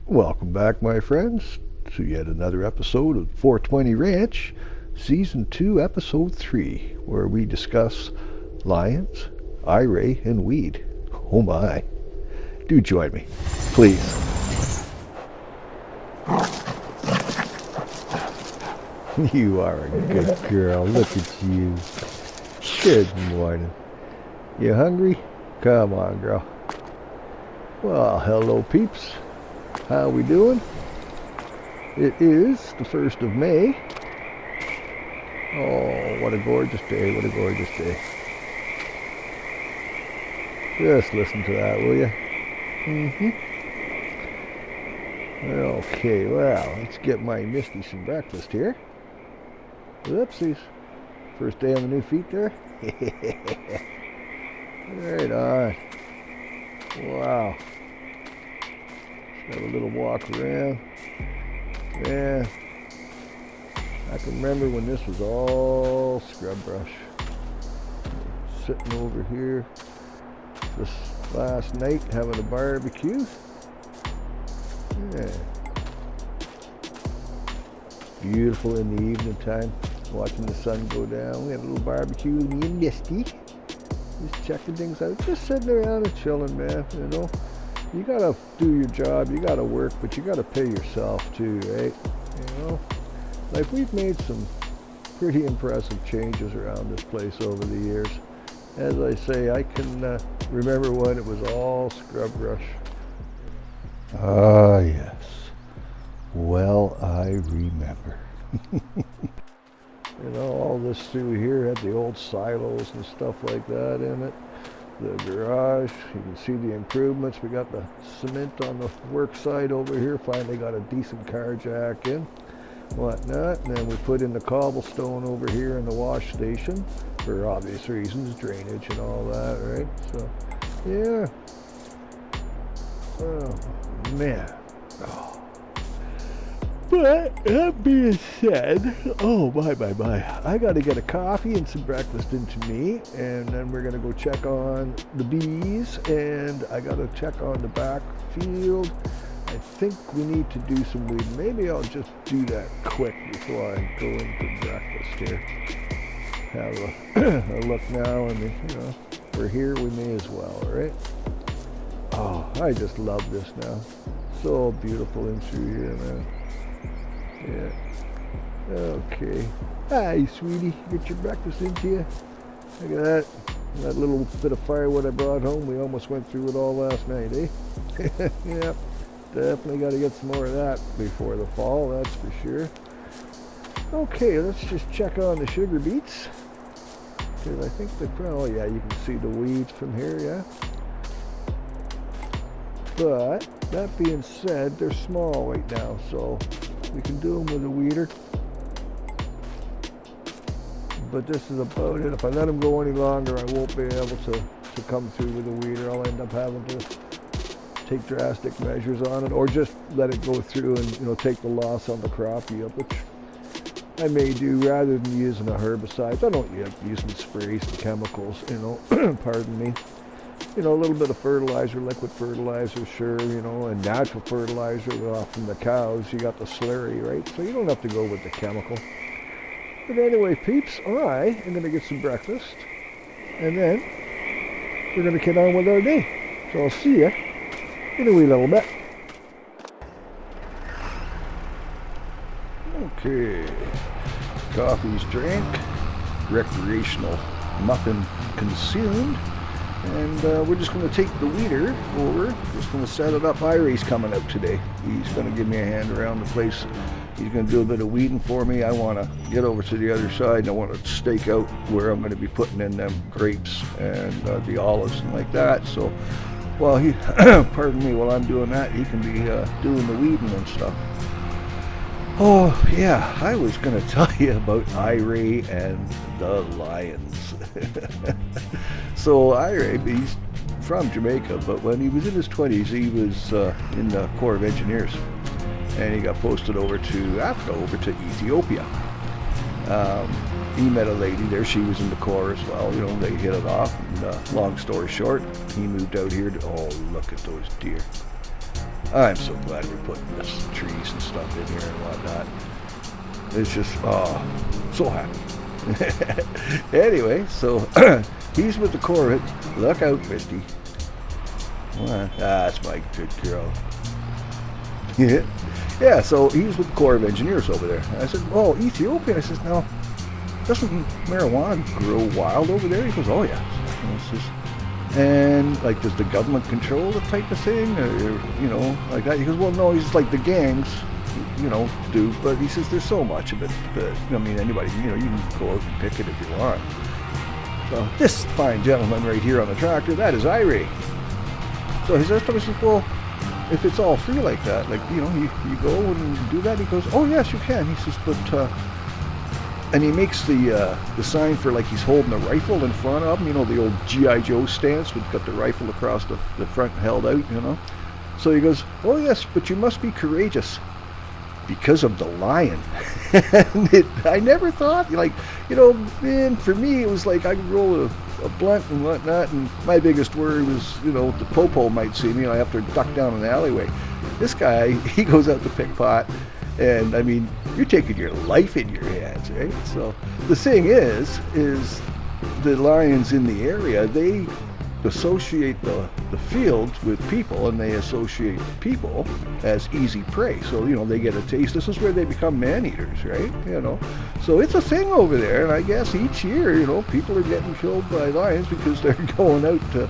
Welcome back, my friends, to yet another episode of 420 Ranch, Season 2, Episode 3, where we discuss lions, Iray, and weed. Oh my. Do join me, please. You are a good girl. Look at you. Good morning. You hungry? Come on, girl. Well, hello, peeps. How we doing? It is the 1st of May. Oh, what a gorgeous day, what a gorgeous day. Just listen to that, will you? Okay, well, let's get my Misty some breakfast here. Whoopsies. First day on the new feet there? Right on. Wow. Have a little walk around. Yeah. I can remember when this was all scrub brush. Sitting over here this last night having a barbecue. Yeah. Beautiful in the evening time. Watching the sun go down. We had a little barbecue, me and Misty. Just checking things out. Just sitting around and chilling, man, you know. You gotta do your job, you gotta work, but you gotta pay yourself too, right? You know, like we've made some pretty impressive changes around this place over the years. As I say, I can remember when it was all scrub brush. Ah, yes. Well, I remember. You know, all this through here had the old silos and stuff like that in it. The garage, you can see the improvements. We got the cement on the work site over here. Finally got a decent car jack in, whatnot. And then we put in the cobblestone over here in the wash station for obvious reasons, drainage and all that, right? So, yeah. Oh, man. Oh. But that being said, oh my, I gotta get a coffee and some breakfast into me, and then we're gonna go check on the bees, and I gotta check on the back field. I think we need to do some weed. Maybe I'll just do that quick before I go into breakfast here. Have a look now, and you know, we're here, we may as well, right? Oh, I just love this now. So beautiful in through here, man. Yeah. Okay. Hi, sweetie. Get your breakfast into you. Look at that. That little bit of firewood I brought home. We almost went through it all last night, eh? Yep. Definitely got to get some more of that before the fall, that's for sure. Okay, let's just check on the sugar beets. Because I think they're probably, yeah, you can see the weeds from here, yeah? But, that being said, they're small right now, so we can do them with a weeder, but this is about it. If I let them go any longer, I won't be able to come through with a weeder. I'll end up having to take drastic measures on it, or just let it go through and, you know, take the loss on the crop yield, which I may do rather than using a herbicide. I don't like using sprays and chemicals, you know, pardon me. You know, a little bit of fertilizer, liquid fertilizer, sure, you know, and natural fertilizer from the cows. You got the slurry, right? So you don't have to go with the chemical. But anyway, peeps, I am going to get some breakfast, and then we're going to get on with our day. So I'll see you in a wee little bit. Okay, coffee's drank, recreational muffin consumed. And we're just going to take the weeder over, just going to set it up. Iray's coming out today. He's going to give me a hand around the place. He's going to do a bit of weeding for me. I want to get over to the other side, and I want to stake out where I'm going to be putting in them grapes and the olives and like that. So while he, pardon me, while I'm doing that, he can be doing the weeding and stuff. Oh, yeah, I was going to tell you about Iray and the lions. So Iray, he's from Jamaica, but when he was in his 20s, he was in the Corps of Engineers, and he got posted over to Africa, over to Ethiopia. He met a lady there. She was in the Corps as well. You know, they hit it off. And, long story short, he moved out here to, oh, look at those deer. I'm so glad we're putting this trees and stuff in here and whatnot. It's just, oh, so happy. Anyway, so he's with the Corvette. Look out, Misty. What? That's my good girl. Yeah, so he's with the Corps of Engineers over there. And I said, oh, Ethiopia? I said, no, doesn't marijuana grow wild over there? He goes, oh, yeah. And, like, does the government control the type of thing? Or, you know, like that? He goes, well, no, he's like the gangs, you know, do. But he says there's so much of it that, I mean, anybody, you know, you can go out and pick it if you want. So this fine gentleman right here on the tractor, that is Iray. So he says to me, well, if it's all free like that, like, you know, you go and do that. He goes, oh, yes, you can. He says, but, and he makes the sign for, like, he's holding a rifle in front of him, you know, the old G.I. Joe stance, we've got the rifle across the front held out, you know. So he goes, oh, yes, but you must be courageous because of the lion. And I never thought, like, you know, man, for me, it was like I could roll a blunt and whatnot, and my biggest worry was, you know, the popo might see me and I have to duck down an alleyway. This guy, he goes out to pick pot, and I mean, you're taking your life in your hands, right? So the thing is the lions in the area, they associate the fields with people, and they associate people as easy prey. So, you know, they get a taste. This is where they become man-eaters, right? You know, so it's a thing over there, and I guess each year, you know, people are getting killed by lions because they're going out to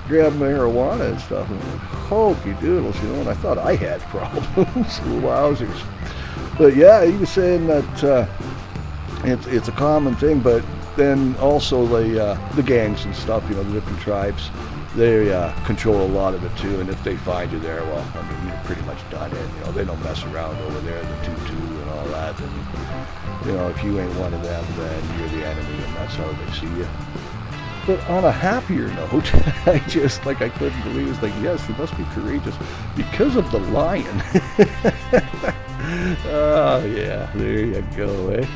grab marijuana and stuff. And I'm like, hokey doodles, you know, and I thought I had problems. Wowzers. But yeah, he was saying that it's a common thing, but then also the gangs and stuff, you know, the different tribes, they control a lot of it too. And if they find you there, well, I mean, you're pretty much done in. You know, they don't mess around over there, the tutu and all that. And, you know, if you ain't one of them, then you're the enemy, and that's how they see you. But on a happier note, I just, like, I couldn't believe it. It's like, yes, you must be courageous because of the lion. Oh, yeah, there you go, eh?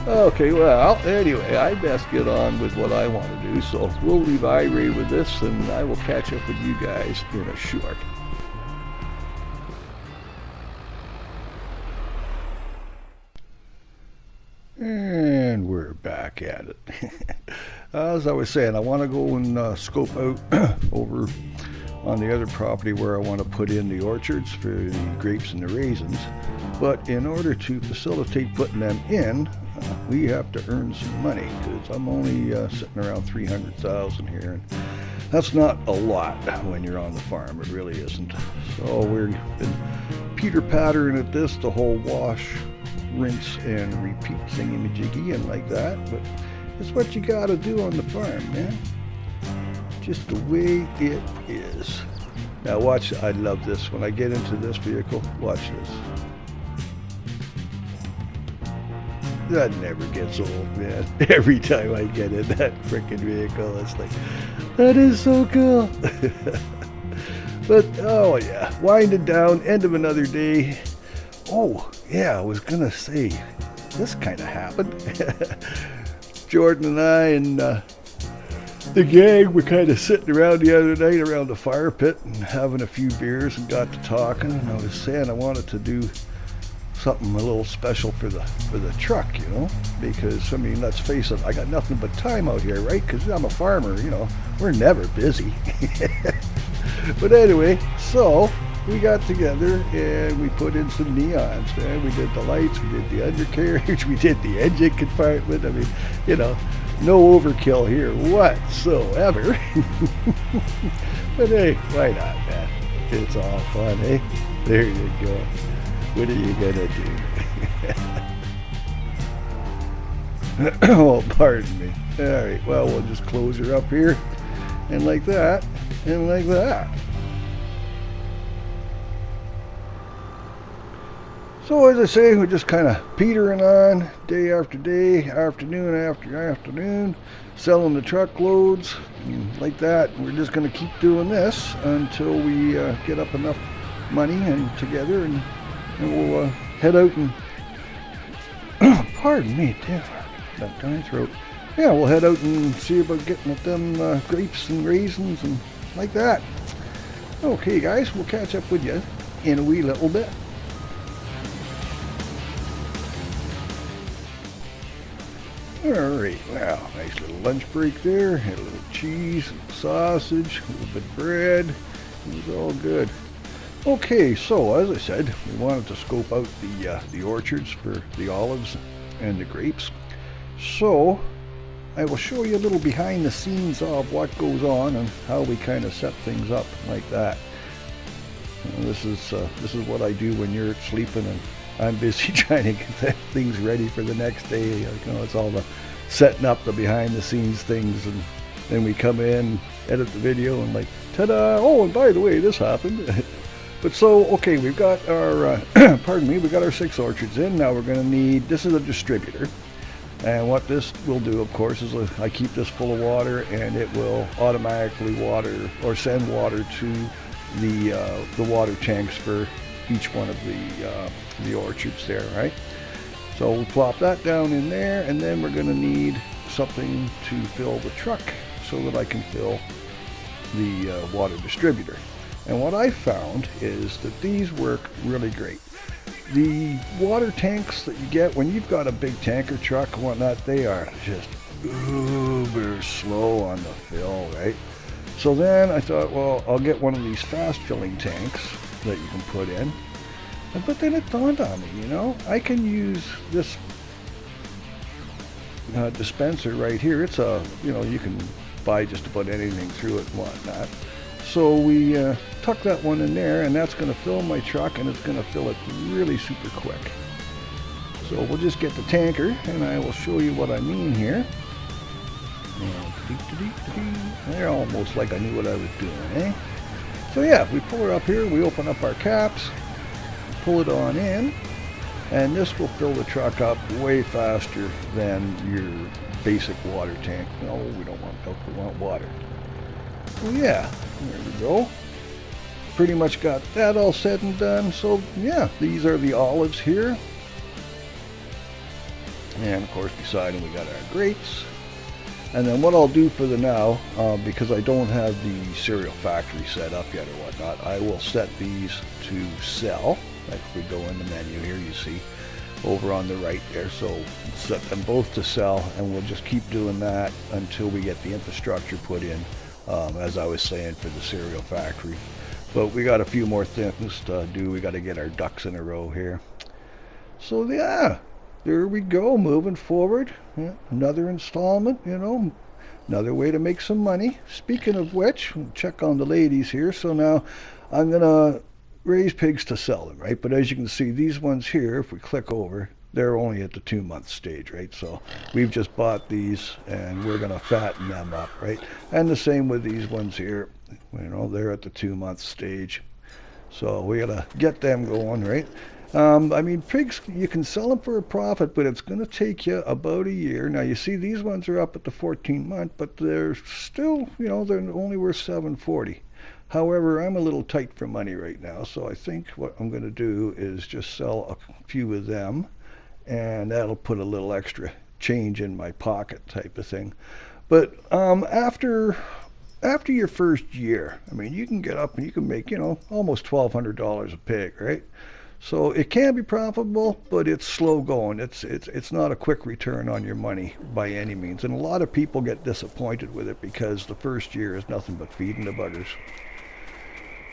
Okay, well, anyway, I best get on with what I want to do, so we'll leave Iray with this, and I will catch up with you guys in a short. And we're back at it. As I was saying, I want to go and scope out over on the other property where I want to put in the orchards for the grapes and the raisins. But in order to facilitate putting them in, we have to earn some money, because I'm only sitting around $300,000 here, and that's not a lot when you're on the farm. It really isn't. So we've been Peter-pattering at this, the whole wash, rinse, and repeat thingy-majiggy and like that. But it's what you got to do on the farm, man. Just the way it is. Now watch, I love this. When I get into this vehicle, watch this. That never gets old, man. Every time I get in that freaking vehicle, it's like, that is so cool. But, oh yeah, winding down, end of another day. Oh, yeah, I was going to say, this kind of happened. Jordan and I and the gang were kind of sitting around the other night around the fire pit and having a few beers and got to talking. And I was saying I wanted to do something a little special for the truck, you know, because, I mean, let's face it, I got nothing but time out here, right? Because I'm a farmer, you know, we're never busy. But anyway, so we got together and we put in some neons, man. We did the lights, we did the undercarriage, we did the engine compartment. I mean, you know, no overkill here whatsoever. But hey, why not, man? It's all fun, eh? There you go. What are you gonna do? Oh, pardon me. All right, well, we'll just close her up here, and like that, and like that. So as I say, we're just kind of petering on day after day, afternoon after afternoon, selling the truckloads, and like that. We're just going to keep doing this until we get up enough money and together, and we'll head out and pardon me, damn, that tiny throat. Yeah, we'll head out and see about getting at them grapes and raisins and like that. Okay guys, we'll catch up with you in a wee little bit. Alright, wow, nice little lunch break there. Had a little cheese, sausage, a little bit of bread. It was all good. Okay, so as I said, we wanted to scope out the orchards for the olives and the grapes. So I will show you a little behind the scenes of what goes on and how we kind of set things up like that. And this is what I do when you're sleeping and I'm busy trying to get things ready for the next day. It's all the setting up, the behind the scenes things, and then we come in, edit the video, and like, ta-da! Oh, and by the way, this happened. But so, okay, we've got our, pardon me, we've got our 6 orchards in. Now we're going to need, this is a distributor. And what this will do, of course, is I keep this full of water, and it will automatically water or send water to the water tanks for each one of the orchards there, right? So we'll plop that down in there, and then we're going to need something to fill the truck so that I can fill the water distributor. And what I found is that these work really great. The water tanks that you get when you've got a big tanker truck and whatnot, they are just uber slow on the fill, right? So then I thought, well, I'll get one of these fast filling tanks that you can put in. But then it dawned on me, I can use this dispenser right here. It's you can buy just about anything through it and whatnot. So we tuck that one in there, and that's going to fill my truck, and it's going to fill it really super quick. So we'll just get the tanker, and I will show you what I mean here. They're almost like I knew what I was doing, eh? So yeah, we pull her up here, we open up our caps, pull it on in, and this will fill the truck up way faster than your basic water tank. No, we don't want milk, we want water. Well, yeah, there we go. Pretty much got that all said and done. So yeah, these are the olives here. And of course beside them we got our grapes. And then what I'll do for the now, because I don't have the cereal factory set up yet or whatnot, I will set these to sell. Like we go in the menu here, you see, over on the right there. So set them both to sell, and we'll just keep doing that until we get the infrastructure put in. As I was saying, for the cereal factory. But we got a few more things to do. We got to get our ducks in a row here. So yeah, there we go, moving forward. Yeah, another installment, another way to make some money. Speaking of which, we'll check on the ladies here. So now I'm going to raise pigs to sell them, right? But as you can see, these ones here, if we click over, they're only at the 2-month stage, right? So we've just bought these, and we're going to fatten them up, right? And the same with these ones here. They're at the 2-month stage. So we got to get them going, right? I mean, pigs, you can sell them for a profit, but it's going to take you about a year. Now, you see, these ones are up at the 14-month, but they're still, they're only worth $7.40. However, I'm a little tight for money right now, so I think what I'm going to do is just sell a few of them, and that'll put a little extra change in my pocket type of thing. But after your first year, I mean, you can get up and you can make, almost $1,200 a pig, right? So it can be profitable, but it's slow going. It's not a quick return on your money by any means. And a lot of people get disappointed with it because the first year is nothing but feeding the buggers.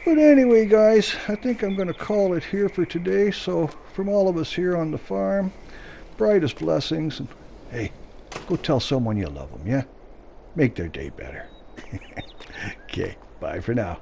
But anyway, guys, I think I'm going to call it here for today. So from all of us here on the farm, brightest blessings. And hey, go tell someone you love them, yeah? Make their day better. Okay, bye for now.